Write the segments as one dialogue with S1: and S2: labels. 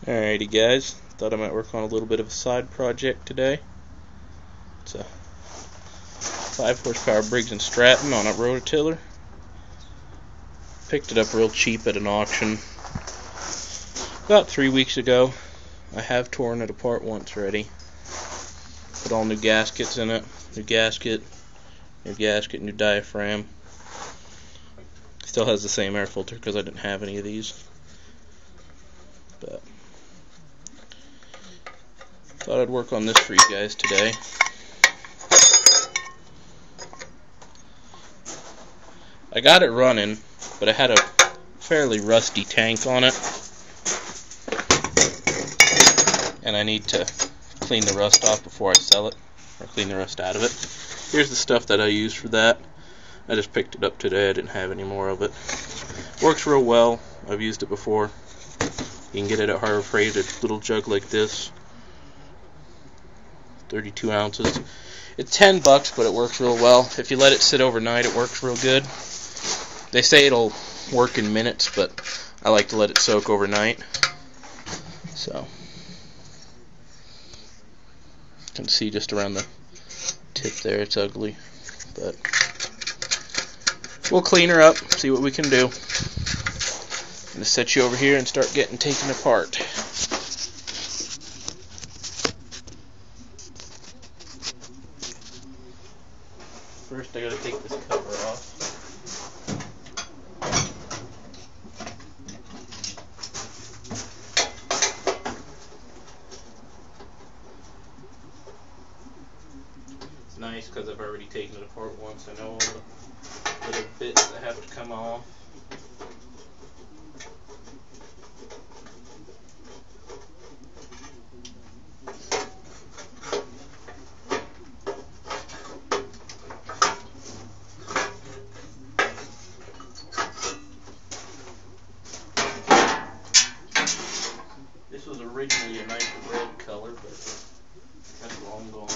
S1: Alrighty guys, thought I might work on a little bit of a side project today. It's a 5 horsepower Briggs & Stratton on a rototiller. Picked it up real cheap at an auction about 3 weeks ago. I have torn it apart once already. Put all new gaskets in it. New gasket, new diaphragm. Still has the same air filter because I didn't have any of these. But thought I'd work on this for you guys today. I got it running, but it had a fairly rusty tank on it, and I need to clean the rust off before I sell it, or clean the rust out of it. Here's the stuff that I use for that. I just picked it up today. I didn't have any more of it. Works real well. I've used it before. You can get it at Harbor Freight, a little jug like this, 32 ounces. It's $10, but it works real well. If you let it sit overnight, it works real good. They say it'll work in minutes, but I like to let it soak overnight. So, you can see just around the tip there, it's ugly. But we'll clean her up, see what we can do. I'm going to set you over here and start getting taken apart. First I got to take this cover off. It's nice because I've already taken it apart once. I know all the little bits that have to come off. This was originally a nice red color, but that's long gone.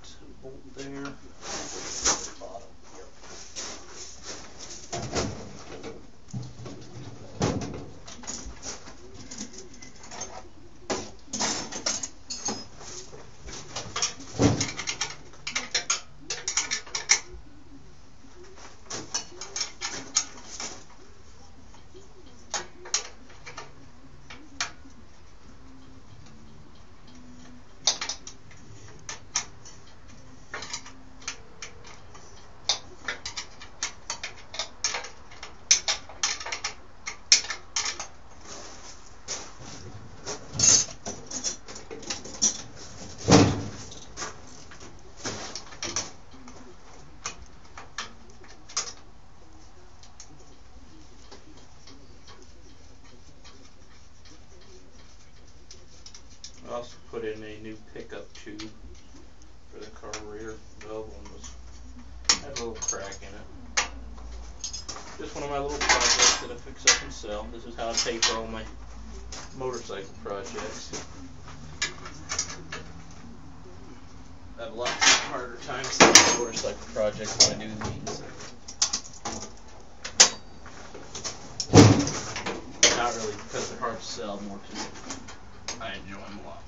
S1: It's a bolt there. Bottom. I also put in a new pickup tube for the carburetor. The old one had a little crack in it. Just one of my little projects that I fix up and sell. This is how I pay for all my motorcycle projects. I have a lot harder time selling motorcycle projects when I do these. Not really because they're hard to sell, more because I enjoy them a lot more.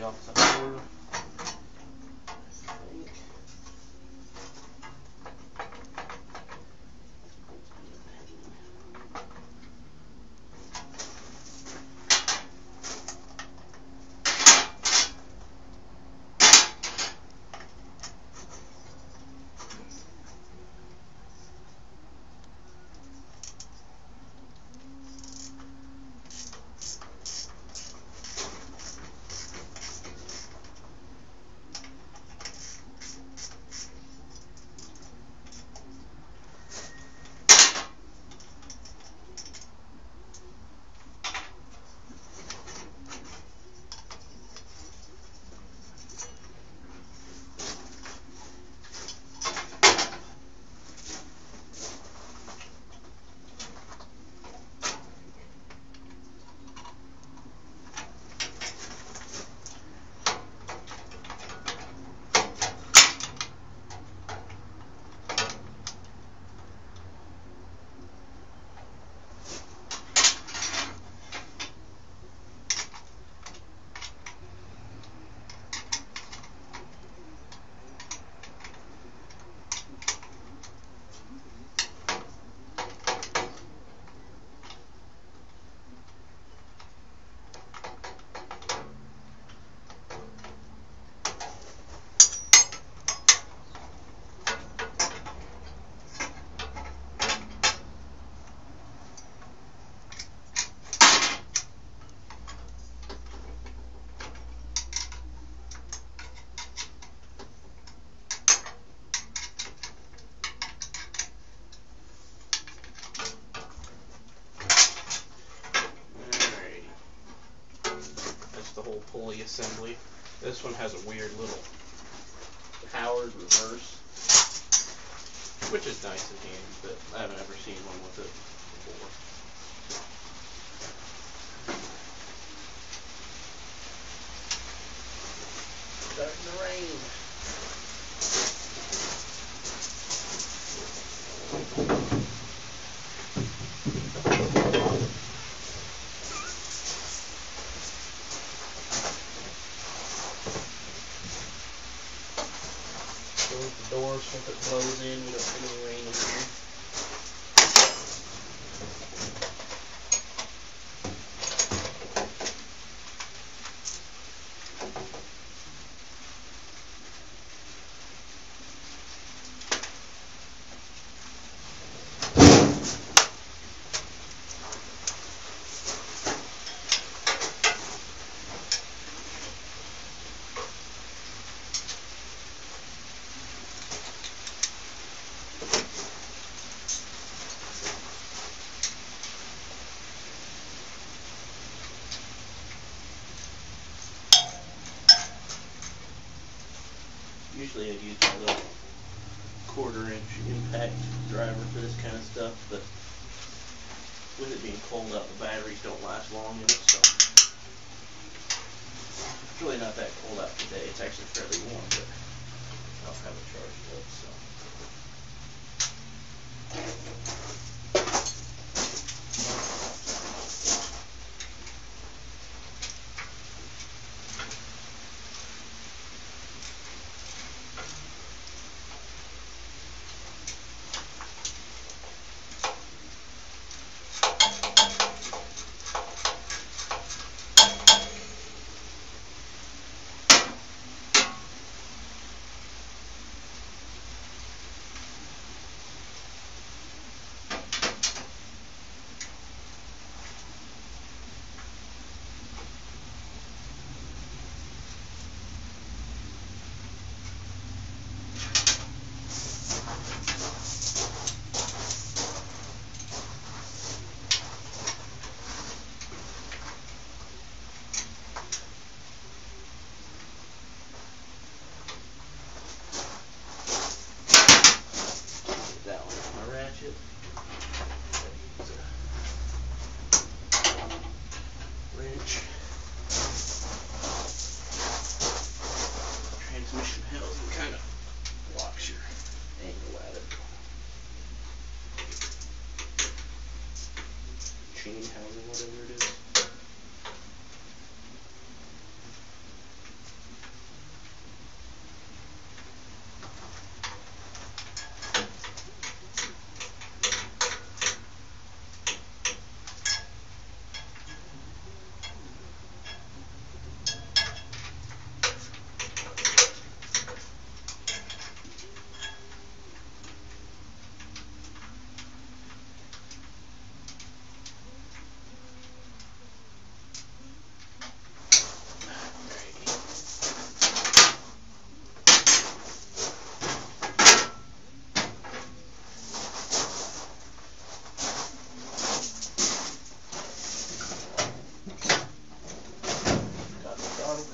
S1: pulley off the door. Pulley assembly. This one has a weird little powered reverse, which is nice and handy, but I haven't ever seen one with it before. Starting to rain. Close the doors so if it blows in, we don't get any rain in here. Usually I'd use my little 1/4-inch impact driver for this kind of stuff, but with it being cold out, the batteries don't last long in it, so it's really not that cold out today. It's actually fairly warm, but I don't have it charged up, so.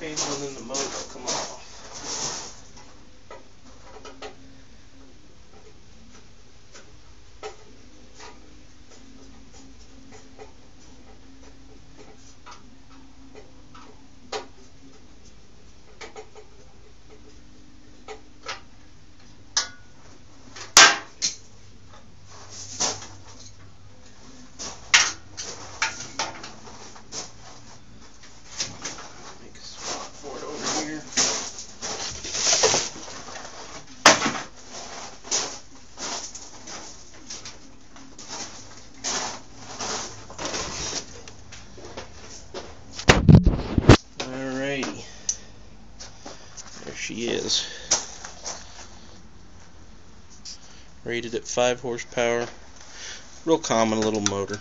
S1: cable and then the motor will come off. She is. Rated at 5 horsepower. Real common little motor.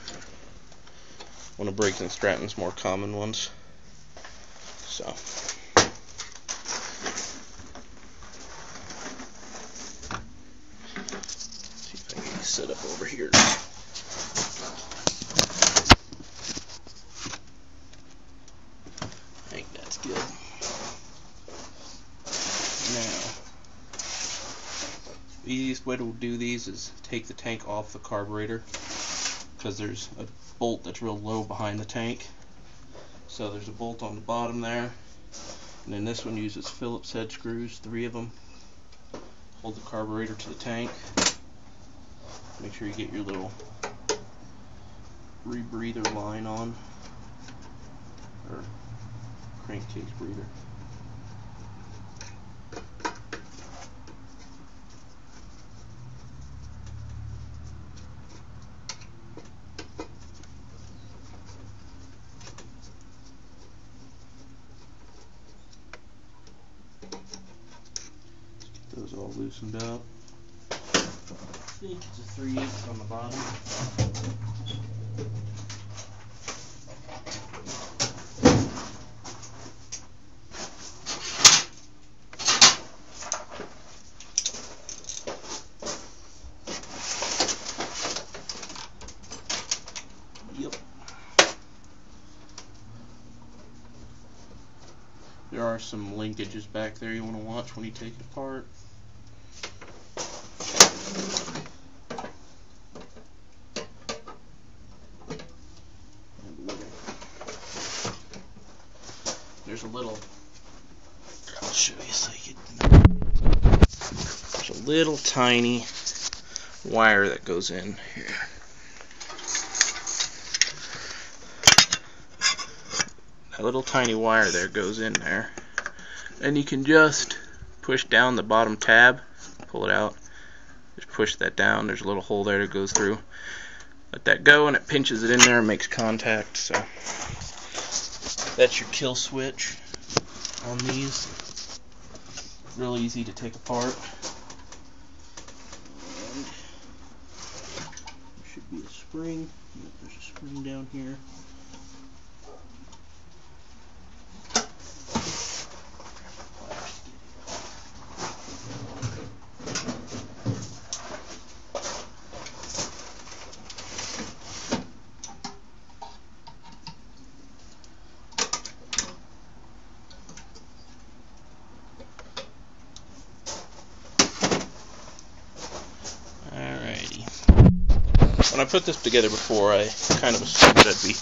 S1: One of Briggs & Stratton's more common ones. So. See if I can set up over here. I think that's good. Now, the easiest way to do these is take the tank off the carburetor, because there's a bolt that's real low behind the tank. So there's a bolt on the bottom there, and then this one uses Phillips head screws, 3 of them. Hold the carburetor to the tank. Make sure you get your little rebreather line on, or crankcase breather. Those all loosened up. I think it's a 3/8 on the bottom. Yep. There are some linkages back there you want to watch when you take it apart. There's a little, I'll show you so you can, there's a little tiny wire that goes in here. That little tiny wire there goes in there, and you can just push down the bottom tab, pull it out, just push that down. There's a little hole there that goes through. Let that go and it pinches it in there and makes contact. So that's your kill switch on these. Real easy to take apart. And there should be a spring. There's a spring down here. When I put this together before, I kind of assumed I'd be